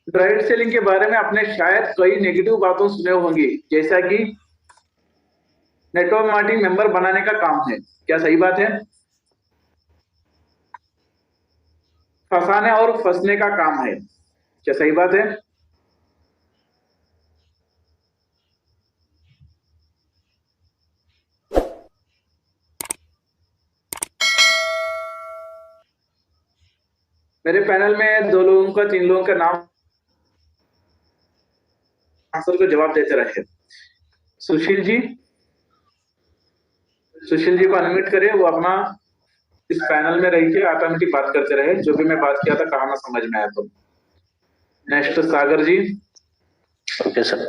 Direct selling के बारे में आपने शायद कई नेगेटिव बातों सुने होंगी, जैसा कि नेटवर्क मार्केटिंग मेंबर बनाने का काम है। क्या सही बात है? फंसाने और फंसने का काम है। क्या सही बात है? मेरे पैनल में 2 लोगों का 3 लोगों का नाम आंसर को जवाब देते रहे। सुशील जी, सुशील जी को अनम्यूट करें, वो अपना इस पैनल में रह के ऑटोमेटिक बात करते रहे, जो भी मैं बात किया था कहा ना समझ में आया तो। Next Sagar ji. Okay sir.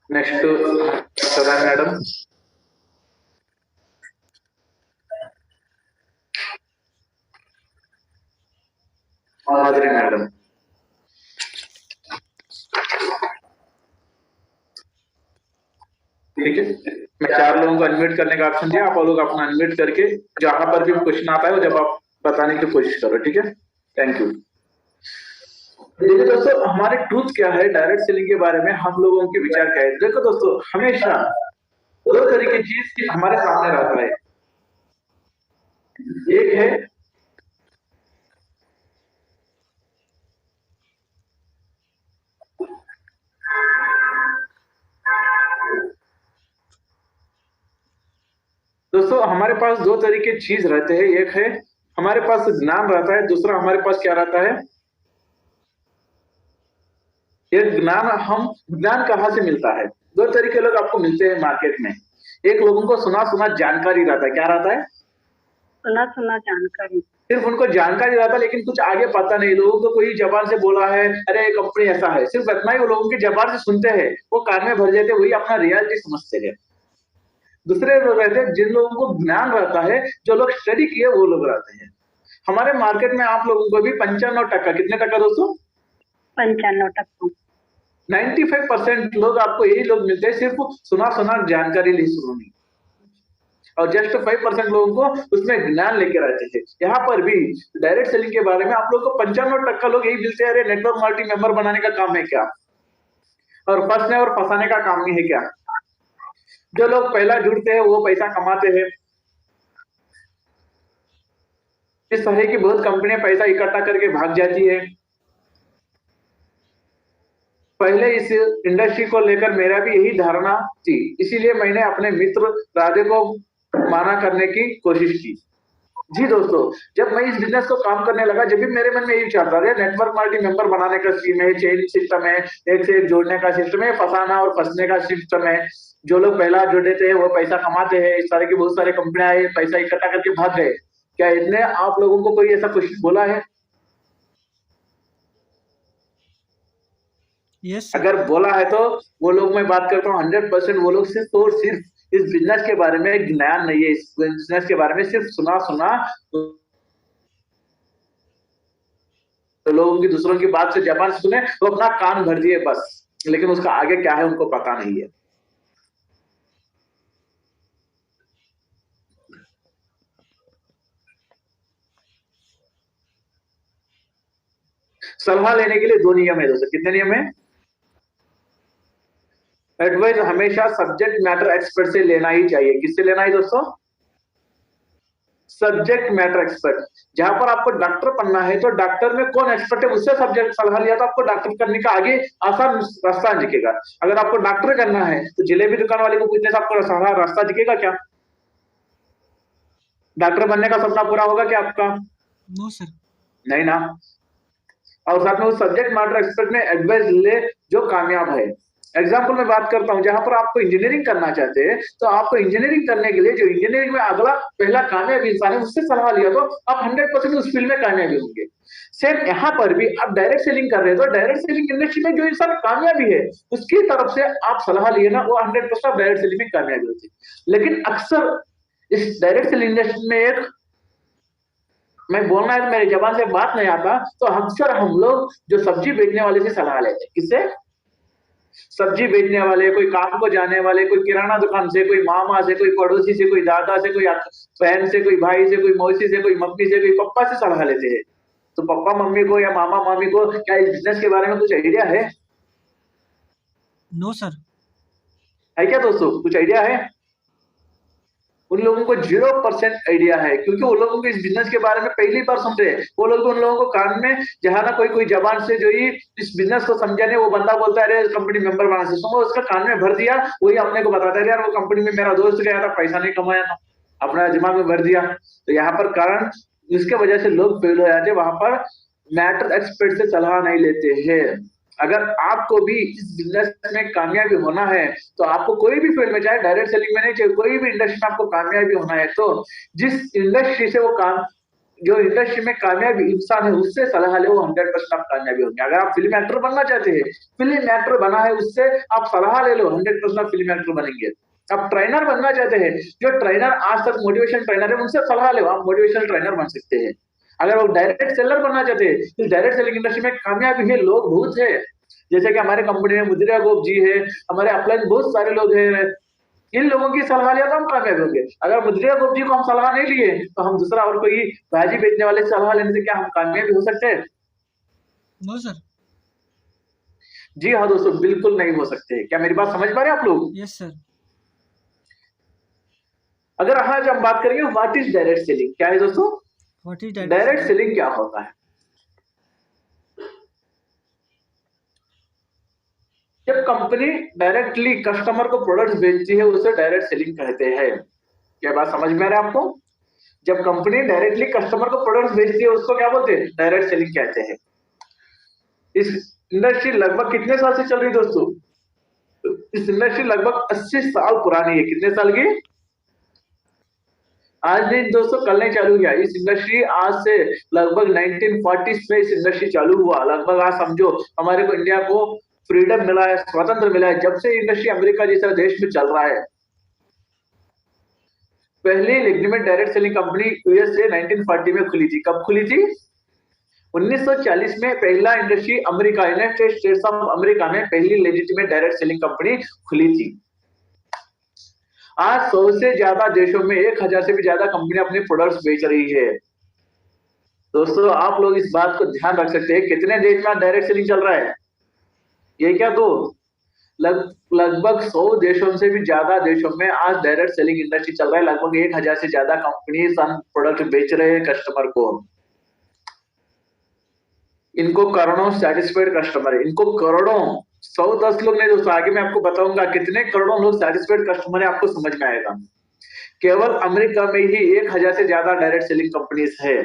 Next Sada madam. Madhuri madam. ठीक है, मैं 4 लोगों को अनम्यूट करने का ऑप्शन दिया, आप लोग अपना अनम्यूट करके जहां पर भी क्वेश्चन आता है वो जब आप बताने की कोशिश करो। ठीक है, थैंक यू। देखिए दोस्तों, हमारे ट्रूथ क्या है डायरेक्ट सेलिंग के बारे में, हम लोगों के विचार क्या है। देखो दोस्तों, हमेशा 2 तरह की चीज हमारे सामने रहता है। एक है दोस्तों, हमारे पास 2 तरह के चीज रहते हैं। एक है हमारे पास ज्ञान रहता है, दूसरा हमारे पास क्या रहता है? ये ज्ञान कहाँ से मिलता है? 2 तरीके लोग आपको मिलते हैं मार्केट में। एक लोगों को सुना सुना जानकारी रहता है। क्या रहता है? सुना सुना जानकारी। सिर्फ उनको जानकारी रहता है, लेकिन कुछ आगे पता नहीं। लोगों को कोई जबान से बोला है, अरे ये कंपनी ऐसा है, सिर्फ इतना ही वो लोगों की जबान से सुनते हैं, वो कान में भर जाते हैं, वही अपना रियलिटी समझते हैं। दूसरे लोग रहते हैं जिन लोगों को ज्ञान रहता है, जो लोग स्टडी किए वो लोग रहते हैं। हमारे मार्केट में आप लोगों को भी 95%, कितने टक्का दोस्तों? 95%। 95% लोग आपको यही लोग मिलते हैं, सिर्फ सुना सुना जानकारी ली सुनी, और जस्ट 5% लोगों को उसमें ज्ञान लेके रहते थे। यहाँ पर भी डायरेक्ट सेलिंग के बारे में आप लोगों को 95% लोग यही मिलते हैं, अरे नेटवर्क मार्केटिंग मेंबर बनाने का काम है क्या, और फंसने और फंसाने का काम नहीं है क्या। जो लोग पहला जुड़ते हैं वो पैसा कमाते हैं। इस तरह की बहुत कंपनियां पैसा इकट्ठा करके भाग जाती है। पहले इस इंडस्ट्री को लेकर मेरा भी यही धारणा थी, इसीलिए मैंने अपने मित्र राधे को माना करने की कोशिश की। जी दोस्तों, जब मैं इस बिजनेस को काम करने लगा, जब भी मेरे मन में यही विचार था, नेटवर्क मार्केटिंग मेंबर बनाने का स्कीम है, चेन सिस्टम है, एक से एक जोड़ने का सिस्टम है, फंसाना और फंसने का सिस्टम है। जो लोग पहला जुड़े थे वो पैसा कमाते हैं। इस तरह की बहुत सारी कंपनियां आई, पैसा इकट्ठा करके भाग गए। क्या इतने आप लोगों को कोई ऐसा कुछ बोला है? यस अगर बोला है तो वो लोग, मैं बात करता हूँ 100%, वो लोग सिर्फ और सिर्फ इस बिजनेस के बारे में ज्ञान नहीं है। इस बिजनेस के बारे में सिर्फ सुना सुना, तो लोगों की दूसरों की बात से जबान से सुने तो अपना कान भर दिए बस, लेकिन उसका आगे क्या है उनको पता नहीं है। सलाह लेने के लिए 2 नियम है दोस्तों। कितने नियम है? एडवाइस हमेशा सब्जेक्ट मैटर एक्सपर्ट से लेना ही चाहिए। किससे लेना है दोस्तों? Subject matter expert. जहां पर आपको डॉक्टर बनना है तो डॉक्टर में कौन एक्सपर्ट है उससे सब्जेक्ट सलाह लिया तो आपको डॉक्टर करने का आगे आसान रास्ता दिखेगा। अगर आपको डॉक्टर करना है तो जलेबी दुकान वाले को पूछने से आपको रास्ता दिखेगा क्या? डॉक्टर बनने का सपना पूरा होगा क्या आपका? No sir. नहीं ना। और साथ में उस सब्जेक्ट मैटर एक्सपर्ट में एडवाइस ले जो कामयाब है। एग्जाम्पल में बात करता हूं, जहां पर आपको इंजीनियरिंग करना चाहते हैं तो आपको इंजीनियरिंग करने के लिए जो इंजीनियरिंग में अगला पहला कामयाब इंसान है उससे सलाह लिया तो आप 100% उस फील्ड में कामयाबी होंगे। सेम यहाँ पर भी आप डायरेक्ट सेलिंग कर रहे हैं तो डायरेक्ट सेलिंग इंडस्ट्री में जो इंसान कामयाबी है उसकी तरफ से आप सलाह लिए ना, वो 100% आप डायरेक्ट सेलिंग में कामयाबी होती है। लेकिन अक्सर इस डायरेक्ट सेलिंग इंडस्ट्री में एक, मैं बोलना है तो मेरी जबान से बात नहीं आता, तो अक्सर हम लोग जो सब्जी बेचने वाले से सलाह लेते हैं। किससे? सब्जी बेचने वाले, कोई काम को जाने वाले, कोई किराना दुकान से, कोई मामा से, कोई पड़ोसी से, कोई दादा से, कोई बहन से, कोई भाई से, कोई मौसी से, कोई मम्मी से, कोई पप्पा से सलाह लेते हैं। तो पापा मम्मी को या मामा मामी को क्या इस बिजनेस के बारे में कुछ आइडिया है? No sir. है क्या दोस्तों, कुछ आइडिया है? उन लोगों को 0% आइडिया है, क्योंकि वो लोगों को इस बिजनेस के बारे में पहली बार सुन रहे हैं। वो लोग उन लोगों को कान में जहां ना कोई जबान से जो ही इस बिजनेस को समझाने, वो बंदा बोलता है अरे कंपनी मेंबर बना से, वो उसका कान में भर दिया, वही अपने को बताता है यार वो कंपनी में मेरा दोस्त गया था, पैसा नहीं कमाया था, अपना दिमाग में भर दिया। तो यहाँ पर कारण इसके वजह से लोग फेल हो जाते हैं, वहां पर मैटर एक्सपर्ट से सलाह नहीं लेते हैं। अगर आपको भी इस बिजनेस में कामयाबी होना है, तो आपको कोई भी फील्ड में, चाहे डायरेक्ट सेलिंग में नहीं, चाहे कोई भी इंडस्ट्री में आपको कामयाबी होना है, तो जिस इंडस्ट्री से वो काम, जो इंडस्ट्री में कामयाबी इंसान है, उससे सलाह ले, वो 100% आप कामयाबी होंगे। अगर आप फिल्म एक्टर बनना चाहते हैं, फिल्म एक्टर बना है, उससे आप सलाह ले लो, 100% आप फिल्म एक्टर बनेंगे। आप ट्रेनर बनना चाहते हैं, जो ट्रेनर आज तक मोटिवेशन ट्रेनर है, उनसे सलाह लो, आप मोटिवेशनल ट्रेनर बन सकते हैं। अगर वो डायरेक्ट सेलर बनना चाहते हैं, तो डायरेक्ट सेलिंग इंडस्ट्री में कामयाबी है, लोग बहुत है, जैसे कि हमारे कंपनी में मुद्रा गोप जी है, हमारे अपलाइन बहुत सारे लोग हैं, इन लोगों की सलाह लिया तो हम कामयाब होंगे। अगर मुद्रा गोप जी को हम सलाह नहीं लिए, तो हम दूसरा और कोई भाजी बेचने वाले से सलाह लेने से क्या हम कामयाब हो सकते हैं? No sir. जी हाँ दोस्तों, बिल्कुल नहीं हो सकते। क्या मेरी बात समझ पा रहे हैं आप लोग? Yes sir. अगर आज हम बात करेंगे व्हाट इज डायरेक्ट सेलिंग, क्या है दोस्तों? व्हाट इज डायरेक्ट सेलिंग क्या होता है? जब कंपनी डायरेक्टली कस्टमर को प्रोडक्ट बेचती है, उसे डायरेक्ट सेलिंग कहते हैं। क्या बात समझ में आ रहा है आपको? जब कंपनी डायरेक्टली कस्टमर को प्रोडक्ट बेचती है, उसको क्या बोलते हैं? डायरेक्ट सेलिंग कहते हैं। इस इंडस्ट्री लगभग कितने साल से चल रही है दोस्तों? इस इंडस्ट्री लगभग 80 साल पुरानी है। कितने साल की? आज दिन दोस्तों कल नहीं चालू किया इस इंडस्ट्री, आज से लगभग 1940s में इस इंडस्ट्री चालू हुआ। लगभग आज समझो हमारे को इंडिया को फ्रीडम मिला है, स्वतंत्र मिला है, जब से इंडस्ट्री अमेरिका जैसा देश में चल रहा है। पहली legitimate direct selling company USA 1940 में खुली थी। कब खुली थी? 1940 में पहला industry America, United states of America में पहली लेजिटिमेट डायरेक्ट सेलिंग कंपनी खुली थी। आज 100 से ज्यादा देशों में 1000 से भी ज्यादा कंपनी अपने प्रोडक्ट्स बेच रही है। दोस्तों आप लोग इस बात को ध्यान रख सकते हैं, कितने देश में डायरेक्ट सेलिंग चल रहा है? ये क्या दो लगभग 100 देशों से भी ज्यादा देशों में आज डायरेक्ट सेलिंग इंडस्ट्री चल रहा है। लगभग 1000 से ज्यादा कंपनी प्रोडक्ट बेच रहे हैं कस्टमर को। इनको करोड़ों सेटिस्फाइड कस्टमर है, इनको करोड़ों, 110 लोग नहीं दोस्तों, आगे मैं आपको बताऊंगा कितने करोड़ों लोग सेटिस्फाइड कस्टमर है, आपको समझ में आएगा। केवल अमेरिका में ही 1000 से ज्यादा डायरेक्ट सेलिंग कंपनीज है।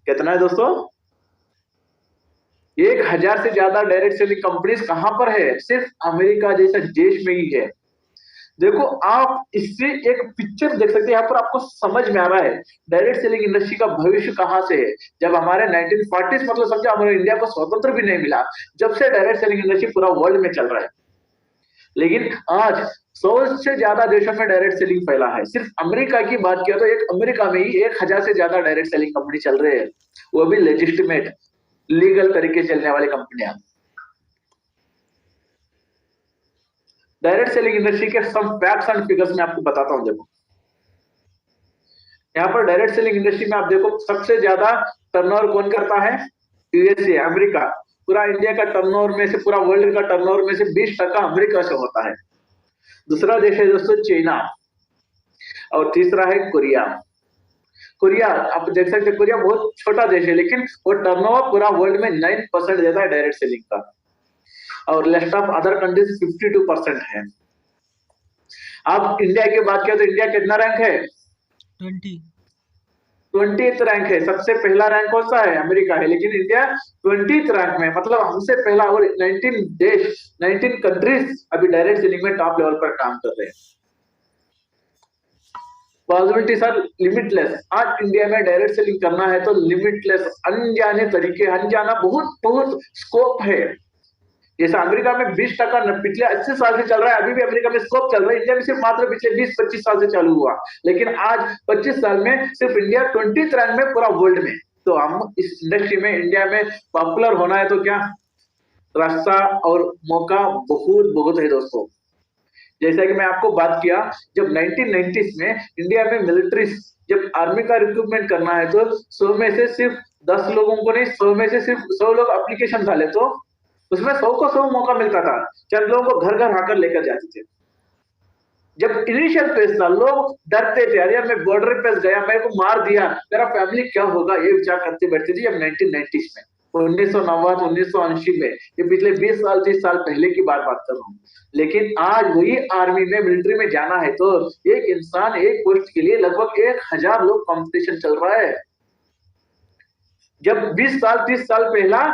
कितना है दोस्तों? 1000 से ज्यादा डायरेक्ट सेलिंग कंपनीज कहां पर है? सिर्फ अमेरिका जैसा देश में ही है। देखो आप इससे एक पिक्चर देख सकते हैं, यहाँ पर आपको समझ में आ रहा है डायरेक्ट सेलिंग इंडस्ट्री का भविष्य कहां से है। जब हमारे 1940s मतलब समझो हमारे इंडिया को स्वतंत्र भी नहीं मिला, जब से डायरेक्ट सेलिंग इंडस्ट्री पूरा वर्ल्ड में चल रहा है। लेकिन आज 100 से ज्यादा देशों में डायरेक्ट सेलिंग फैला है। सिर्फ अमेरिका की बात किया तो एक अमेरिका में ही 1000 से ज्यादा डायरेक्ट सेलिंग कंपनी चल रहे हैं, वो भी लेजिटिमेट लीगल तरीके से चलने वाली कंपनियां। डायरेक्ट सेलिंग इंडस्ट्री के सम फैक्ट्स एंड फिगर्स मैं आपको बताता हूं। देखो यहाँ पर डायरेक्ट सेलिंग इंडस्ट्री में आप देखो सबसे ज्यादा टर्नओवर कौन करता है? USA, America. पूरा इंडिया का टर्नओवर में से, पूरा वर्ल्ड का टर्नओवर में से 20% अमेरिका से होता है। दूसरा देश है दोस्तों चाइना, और तीसरा है कोरिया। कोरिया आप देख सकते हैं, कोरिया बहुत छोटा देश है, लेकिन वो टर्नओवर पूरा वर्ल्ड में 9% देता है डायरेक्ट सेलिंग का, और लिस्ट ऑफ अदर कंट्रीज 52% है। आप इंडिया की बात करें तो इंडिया कितना रैंक है? 20th रैंक है। सबसे पहला रैंक कौन सा है? अमेरिका है, लेकिन इंडिया 20th रैंक में, मतलब हमसे पहला। और 19 कंट्रीज अभी डायरेक्ट सेलिंग में टॉप लेवल पर काम कर रहे हैं। Possibilities are limitless. आज इंडिया में डायरेक्ट सेलिंग करना है तो लिमिटलेस, अनजाने तरीके, अनजाना बहुत स्कोप है। जैसा अमेरिका में 20% पिछले 80 साल से चल रहा है, अभी भी अमेरिका में स्कोप चल रहा है। इंडिया में सिर्फ मात्र पिछले 20-25 साल से चालू हुआ, लेकिन आज 25 साल में सिर्फ इंडिया 20th रैंक में पूरा वर्ल्ड में। तो हम इस इंडस्ट्री में, इंडिया में पॉपुलर होना है तो क्या रास्ता और मौका बहुत है दोस्तों। जैसा कि मैं आपको बात किया, जब 1990s में इंडिया में मिलिट्री जब आर्मी का रिक्रूटमेंट करना है तो 100 में से सिर्फ 10 लोगों को नहीं, 100 में से सिर्फ 100 लोग एप्लीकेशन डाले तो उसमें 100 को 100 मौका मिलता था। चंद लोगों को घर घर आकर लेकर जाते थे। जब इनिशियल फेज था, लोग डरते थे, अरे यार मैं बॉर्डर पे गया, मेरे को मार दिया, मेरा फैमिली क्या होगा, ये विचार करते बैठते थे। जब 1990s में, 1990 1980 में, ये पिछले 20 साल 30 साल पहले की बात कर रहा हूँ। लेकिन आज वही आर्मी में मिलिट्री में जाना है तो एक इंसान एक पोस्ट के लिए लगभग 1000 लोग कंपटीशन चल रहा है। जब 20 साल 30 साल पहला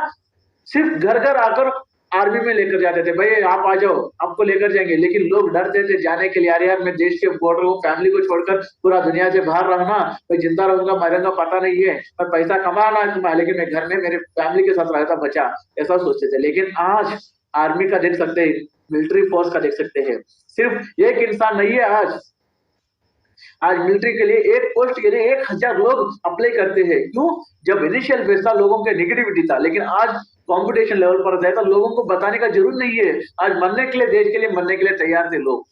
सिर्फ घर घर आकर आर्मी में लेकर जाते थे, भाई आप आ जाओ आपको लेकर जाएंगे, लेकिन लोग डरते थे जाने के लिए, यार मैं देश के बॉर्डर को फैमिली को छोड़कर पूरा दुनिया से बाहर रहना, मैं जिंदा रहूंगा मरूंगा पता नहीं है, मैं पैसा कमाना लेकिन मैं घर में मेरे फैमिली के साथ रहता बचा, ऐसा सोचते थे। लेकिन आज आर्मी का देख सकते हैं, मिलिट्री फोर्स का देख सकते हैं, सिर्फ एक इंसान नहीं है आज मिलिट्री के लिए एक पोस्ट के लिए 1000 लोग अप्लाई करते हैं। क्यों? जब इनिशियल फेज था लोगों के नेगेटिविटी था, लेकिन आज कंपटीशन लेवल पर है तो लोगों को बताने का जरूरत नहीं है। आज मरने के लिए, देश के लिए मरने के लिए तैयार थे लोग।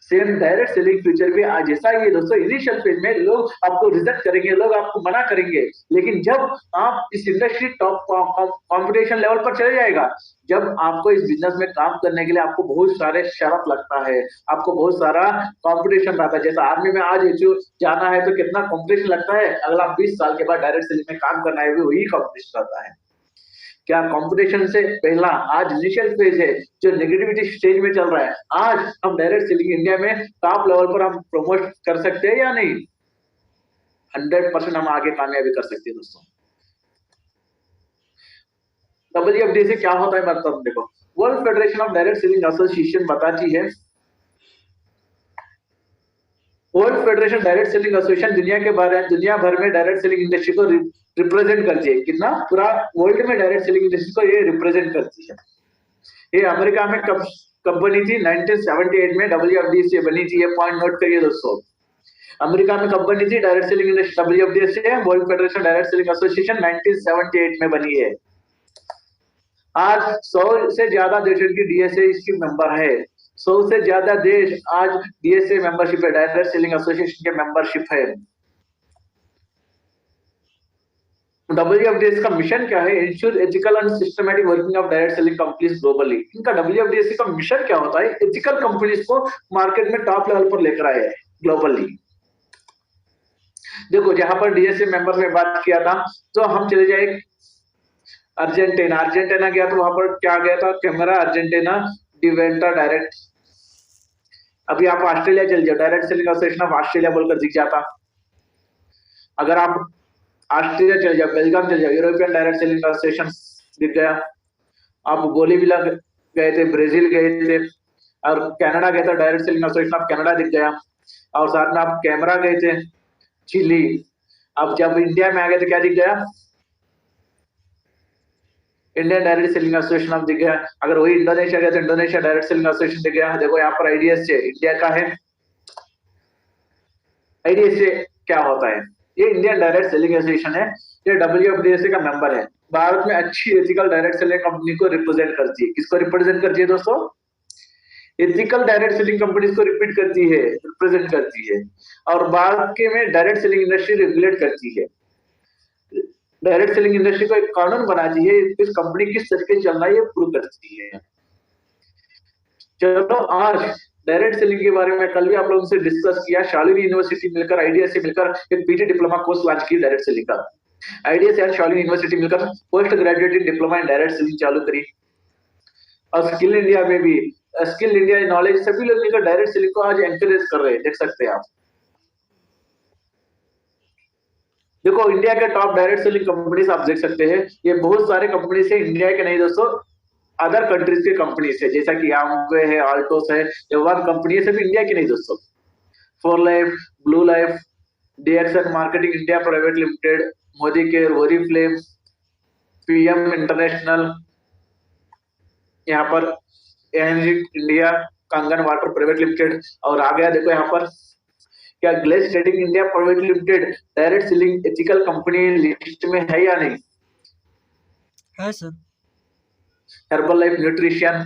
सेम डायरेक्ट सेलिंग फीचर भी आज ऐसा ही है दोस्तों। इनिशियल फेज में लोग आपको रिजेक्ट करेंगे, लोग आपको मना करेंगे, लेकिन जब आप इस इंडस्ट्री टॉप कंपटीशन लेवल पर चले जाएगा, जब आपको इस बिजनेस में काम करने के लिए आपको बहुत सारे शर्त लगता है, आपको बहुत सारा कंपटीशन रहता है। जैसा आर्मी में आज जो जाना है तो कितना कंपटीशन लगता है, अगला 20 साल के बाद डायरेक्ट सेलिंग में काम करना है, वही कंपटीशन रहता है। क्या कंपटीशन से पहला आज इनिशियल फेज है जो नेगेटिविटी स्टेज में चल रहा है, आज हम डायरेक्ट सेलिंग इंडिया में टॉप लेवल पर हम प्रमोट कर सकते हैं या नहीं? 100% हम आगे कामयाबी कर सकते हैं दोस्तों। WFDA क्या होता है मतलब देखो, world federation of direct sailing association बताती है, world federation direct sailing association दुनिया भर में डायरेक्ट सेलिंग इंडस्ट्री को रिप्रेजेंट करती है। कितना? पूरा वर्ल्ड में डायरेक्ट सेलिंग इंडस्ट्री को ये रिप्रेजेंट करती है। ये अमेरिका में कब बनी थी? 1978 में WFDA से बनी थी। ये पॉइंट नोट करिए दोस्तों। अमेरिका में कब बनी थी डायरेक्ट सेलिंग इंडस्ट्री? WFDA से, world federation direct sailing association 1978 में बनी है। आज 100 से ज्यादा देशों की DSA इसकी मेंबर है। 100 से ज्यादा देश आज DSA मेंबरशिप है, डायरेक्ट सेलिंग एसोसिएशन के मेंबरशिप है। WFDA का मिशन क्या है? Ensure ethical and systematic working of direct selling companies globally. इनका WFDA का मिशन क्या होता है? एथिकल कंपनीज को मार्केट में टॉप लेवल पर लेकर आए हैं ग्लोबली। देखो जहां पर DSA मेंबर में बात किया था तो हम चले जाए अर्जेंटीना गया तो वहां पर क्या गया था? कैमरा अर्जेंटीना डिवेंटा डायरेक्ट। अभी आप ऑस्ट्रेलिया चल जाओ, direct sailing association of Australia बोलकर दिख जाता। अगर आप ऑस्ट्रेलिया चल जाओ, बेल्जियम चल जाओ, यूरोपियन डायरेक्ट सेलिंग एसोसिएशन दिख गया। आप बोलीविया गए थे, ब्राजील गए थे और कनाडा गए थे, direct sailing association of Canada दिख गया। और साथ में आप कैमरा गए थे, चिली। अब जब इंडिया में आ गए तो क्या दिख गया? Indian direct sailing association of दिख गया। अगर वही इंडोनेशिया गया तो इंडोनेशिया डायरेक्ट सेलिंग एसोसिएशन दिख गया। देखो यहाँ पर IDSA इंडिया का है। IDSA क्या होता है? ये इंडियन डायरेक्ट सेलिंग एसोसिएशन है, ये WFDA का मेंबर है। भारत में अच्छी एथिकल डायरेक्ट सेलिंग कंपनी को रिप्रेजेंट करती है। किसको रिप्रेजेंट करती है दोस्तों? एथिकल डायरेक्ट सेलिंग कंपनीज को रिप्रेजेंट करती है। और भारत के में डायरेक्ट सेलिंग इंडस्ट्री रेगुलेट करती है। डायरेक्ट सेलिंग इंडस्ट्री को एक कानून बनाती है, इस कंपनी किस तरीके से चलना है ये प्रूव करती है। चलो आज डायरेक्ट सेलिंग के बारे में कल भी आप लोगों से डिस्कस किया। शालिनी यूनिवर्सिटी मिलकर IDSA मिलकर एक PT डिप्लोमा कोर्स लॉन्च की डायरेक्ट सेलिंग का। IDSA और शालिनी यूनिवर्सिटी मिलकर post graduate diploma in direct selling चालू करी। और स्किल इंडिया में भी स्किल इंडिया नॉलेज सभी लोग मिलकर डायरेक्ट सेलिंग को आज एनकरेज कर रहे हैं, देख सकते हैं आप। देखो इंडिया के टॉप डायरेक्ट सेलिंग कंपनीज आप देख सकते हैं, ये बहुत सारे कंपनीज है, इंडिया के नहीं दोस्तों, अदर कंट्रीज के कंपनीज है, जैसा कि Amway है, Altos है, ये वन कंपनी है, सभी इंडिया की नहीं दोस्तों। 4Life, blue life, DXN marketing India private limited, Modi care, Oriflame, PM international, यहाँ पर इंडिया, कंगन वाटर प्राइवेट लिमिटेड। और आ गया देखो यहाँ पर क्या glace trading India private limited direct selling ethical company list में है या नहीं? है सर। हर्बल लाइफ न्यूट्रिशन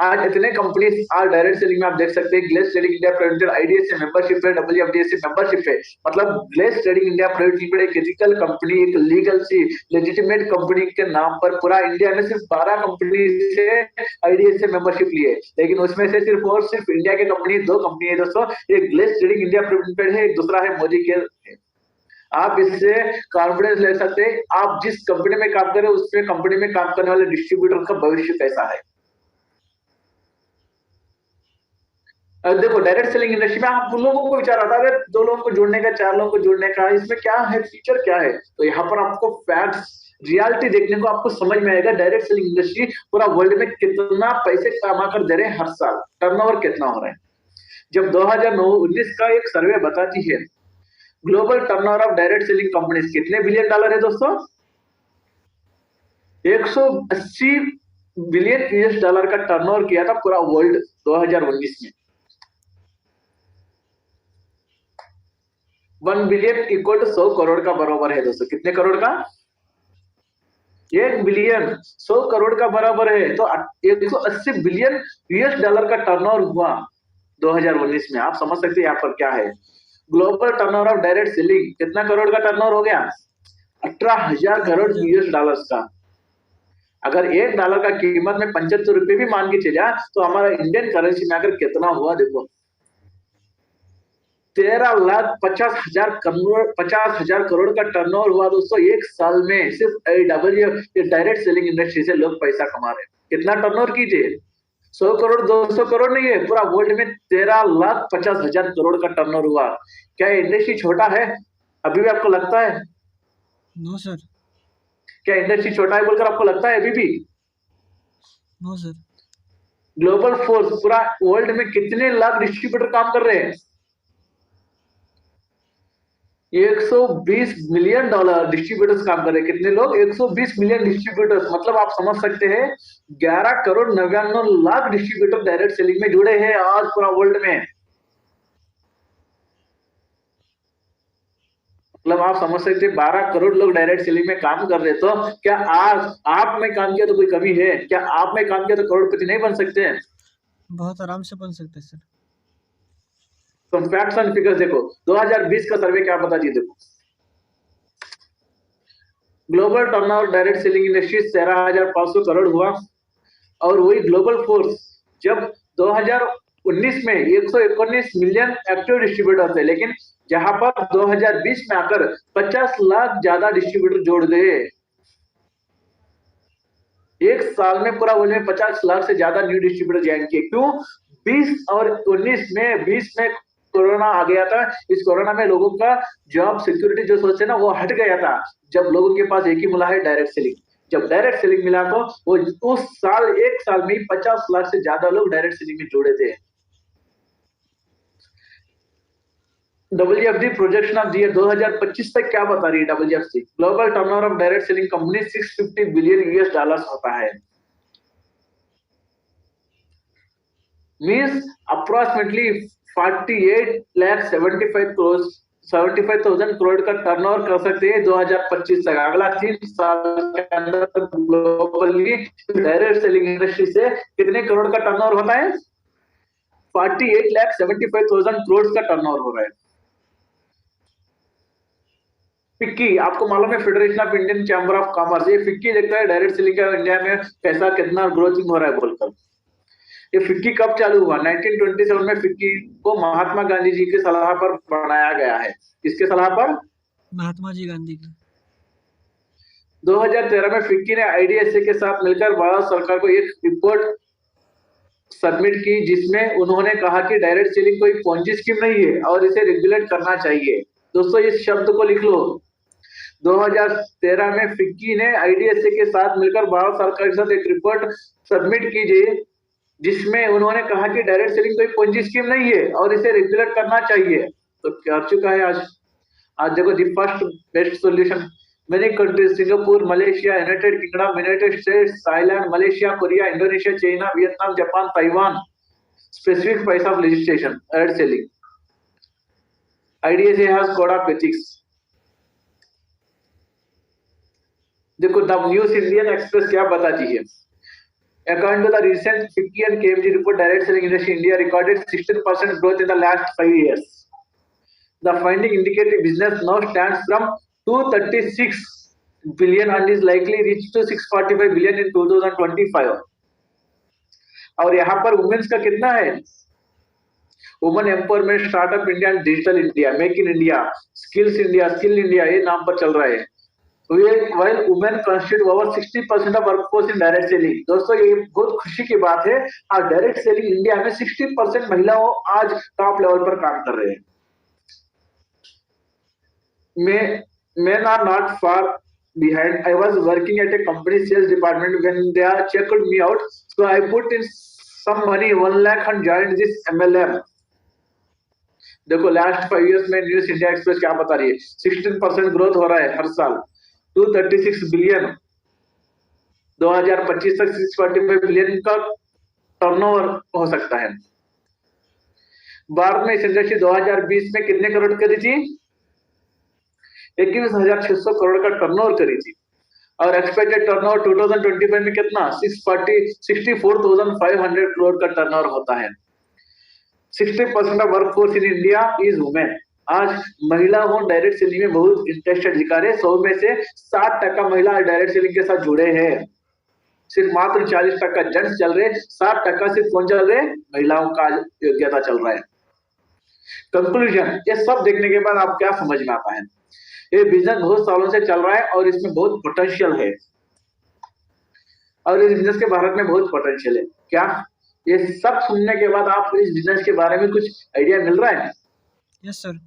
आज इतने कंपनीज आज डायरेक्ट सेलिंग में आप देख सकते हैं, glace trading India private limited IDSA membership है, डब्ल्यूएफडीएससी मेंबरशिप है। मतलब glace trading India private limited एक एथिकल कंपनी, एक लीगल सी लेजिटिमेट कंपनी के नाम पर पूरा इंडिया में सिर्फ 12 कंपनी से आईडीएसए मेंबरशिप ली है, लेकिन उसमें से सिर्फ इंडिया की कंपनी 2 कंपनी है दोस्तों। एक glace trading India private limited है, एक दूसरा है मोदी केयर है। आप इससे कॉन्फिडेंस ले सकते हैं, आप जिस कंपनी में काम कर रहे हो उसमें कंपनी में काम करने वाले डिस्ट्रीब्यूटर का भविष्य कैसा है। देखो डायरेक्ट सेलिंग इंडस्ट्री में आप लोगों को विचार आता है 2 लोगों को जोड़ने का, 4 लोगों को जोड़ने का, इसमें क्या है, फीचर क्या है। तो यहाँ पर आपको फैक्ट्स रियलिटी देखने को आपको समझ में आएगा। डायरेक्ट सेलिंग इंडस्ट्री पूरा वर्ल्ड में कितना पैसे कमा कर दे रहे हैं, हर साल टर्नओवर कितना हो रहा है। जब 2019 का एक सर्वे बताती है global turnover of direct selling companies कितने बिलियन डॉलर है दोस्तों, 180 बिलियन यूएस डॉलर का टर्नओवर किया था पूरा वर्ल्ड 2019 में। 1 बिलियन इक्वल टू 100 करोड़ का बराबर है दोस्तों। कितने करोड़ का, 1 बिलियन 100 करोड़ का बराबर है। तो 180 बिलियन यूएस डॉलर का टर्नओवर हुआ 2019 में। आप समझ सकते हैं यहाँ पर क्या है। Global turnover of direct selling कितना करोड़ का टर्नओवर हो गया, 18,000 करोड़ यूएस डॉलर्स का। अगर $1 का कीमत में 75 रुपए भी मान के चला तो हमारा इंडियन करेंसी में आकर कितना हुआ देखो, 13,50,000 करोड़ का टर्नओवर हुआ दोस्तों एक साल में। सिर्फ डायरेक्ट सेलिंग इंडस्ट्री से लोग पैसा कमा रहे हैं। कितना टर्नओवर कीजिए, 100 करोड़ 200 करोड़ नहीं है, पूरा वर्ल्ड में 13,50,000 करोड़ का टर्नओवर हुआ। क्या इंडस्ट्री छोटा है अभी भी आपको लगता है? No sir. क्या इंडस्ट्री छोटा है बोलकर आपको लगता है अभी भी? No sir. ग्लोबल फोर्स पूरा वर्ल्ड में कितने लाख डिस्ट्रीब्यूटर काम कर रहे हैं, 120 मिलियन डॉलर डिस्ट्रीब्यूटर्स काम कर रहे हैं। कितने लोग, 120 मिलियन डिस्ट्रीब्यूटर्स। मतलब आप समझ सकते हैं 11 crore 99 lakh distributor direct selling में जुड़े हैं आज पूरा वर्ल्ड में। मतलब आप समझ सकते हैं 12 करोड़ लोग डायरेक्ट सेलिंग में काम कर रहे। तो क्या आज आप में काम किया तो कोई कमी है? क्या आप में काम किया तो करोड़पति नहीं बन सकते हैं? बहुत आराम से बन सकते हैं सर। तो फैक्ट्स एंड फिगर्स देखो, 2020 का सर्वे क्या बता जी देखो, global turnover direct selling industry 13,500 crore हुआ। और वही ग्लोबल फोर्स जब 2019 में 119 मिलियन एक्टिव डिस्ट्रीब्यूटर थे, लेकिन जहां पर 2020 में आकर 50 लाख ज्यादा डिस्ट्रीब्यूटर जोड़ गए। एक साल में पूरा वर्ल्ड में 50 लाख से ज्यादा न्यू डिस्ट्रीब्यूटर ज्वाइन किए। क्यों? 20 और 20 में कोरोना आ गया था। इस कोरोना में लोगों का जॉब सिक्योरिटी जो सोचते ना वो हट गया था। जब लोगों के पास एक ही मिला है डायरेक्ट सेलिंग, जब डायरेक्ट सेलिंग मिला तो वो उस साल एक साल में 50 लाख से ज्यादा लोग डायरेक्ट सेलिंग में जुड़े थे। WFD प्रोजेक्शन ऑफ ईयर 2025 तक क्या बता रही है WFD? Global turnover of direct selling company 650 billion US dollars होता है। मींस अप्रोक्सीमेटली 75,000 करोड़ का टर्नओवर कर सकते हैं 2025 तक। अगला 3 साल के अंदर ग्लोबली डायरेक्ट सेलिंग इंडस्ट्री से कितने करोड़ का टर्नओवर होता है? 48,75,000 करोड़ का टर्नओवर हो रहा है। फिक्की आपको मालूम है, federation of Indian chamber of commerce, ये फिक्की देखता है डायरेक्ट सेलिंग का इंडिया में कैसा कितना ग्रोथिंग हो रहा है बोलकर। ये फिक्की कब चालू हुआ? 1927 में फिक्की को महात्मा गांधी जी के सलाह पर बनाया गया है। किसके सलाह पर? महात्मा जी गांधी की। 2013 में फिक्की ने आईडीएसए के साथ मिलकर भारत सरकार को एक रिपोर्ट सबमिट की, जिसमें उन्होंने कहा कि डायरेक्ट सेलिंग कोई पोंजी स्कीम नहीं है और इसे रेगुलेट करना चाहिए। दोस्तों इस शब्द को लिख लो, 2013 में फिक्की ने आईडीएसए के साथ मिलकर भारत सरकार के साथ एक रिपोर्ट सबमिट कीजिए, जिसमें उन्होंने कहा कि डायरेक्ट सेलिंग कोई पोंजी स्कीम नहीं है और इसे रेगुलेट करना चाहिए। तो कर चुका है आज देखो the first best solution. Many countries, Singapore, Malaysia, United kingdom, United states, Thailand, Malaysia, Korea, Indonesia, China, Vietnam, Japan, Taiwan specific price of registration direct selling. IDSA has code of ethics. देखो the news Indian express क्या बताती है? According to the recent FICCI and KMG report, direct selling industry in India recorded 16% growth in the last 5 years. The finding indicated business now stands from 236 billion and is likely reach to 645 billion in 2025. और यहाँ पर women's का कितना है? Women empowerment, startup India, digital India, make in India, skills India, skill India, ये नाम पर चल रहा है। While women constitute over 60% of workforce in direct selling. दोस्तों ये बहुत खुशी की बात है, आज डायरेक्ट सेलिंग इंडिया में 60% महिलाओं आज टॉप लेवल पर काम कर रहे हैं। Men are not far behind. I was working at a company sales department when they checked me out, so I put in some money, 1 lakh, and joined this MLM. देखो last 5 years में news India express क्या बता रही है? 16% growth हो रहा है हर साल, 236 बिलियन, 2025 तक 645 बिलियन का टर्नओवर हो सकता है। भारत में इस इंडस्ट्री 2020 में कितने करोड़ करी थी? 21,600 करोड़ का टर्नओवर करी थी और एक्सपेक्टेड टर्नओवर 2025 में कितना? 64,500 करोड़ का टर्नओवर होता है। 60% of workforce in India is women. आज महिला हो डायरेक्ट सेलिंग में बहुत इंटरेस्टेड दिखा रहे। 100 में से 60% महिला डायरेक्ट सेलिंग के साथ जुड़े हैं। सिर्फ मात्र 40% जेंट्स चल रहे, 60% सिर्फ कौन चल रहे? महिलाओं का योग्यता चल रहा है। कंक्लूजन, ये सब देखने के बाद आप क्या समझ में आता है? ये बिजनेस बहुत सालों से चल रहा है और इसमें बहुत पोटेंशियल है और इस बिजनेस के भारत में बहुत पोटेंशियल है। क्या ये सब सुनने के बाद आप इस बिजनेस के बारे में कुछ आइडिया मिल रहा है? Yes sir.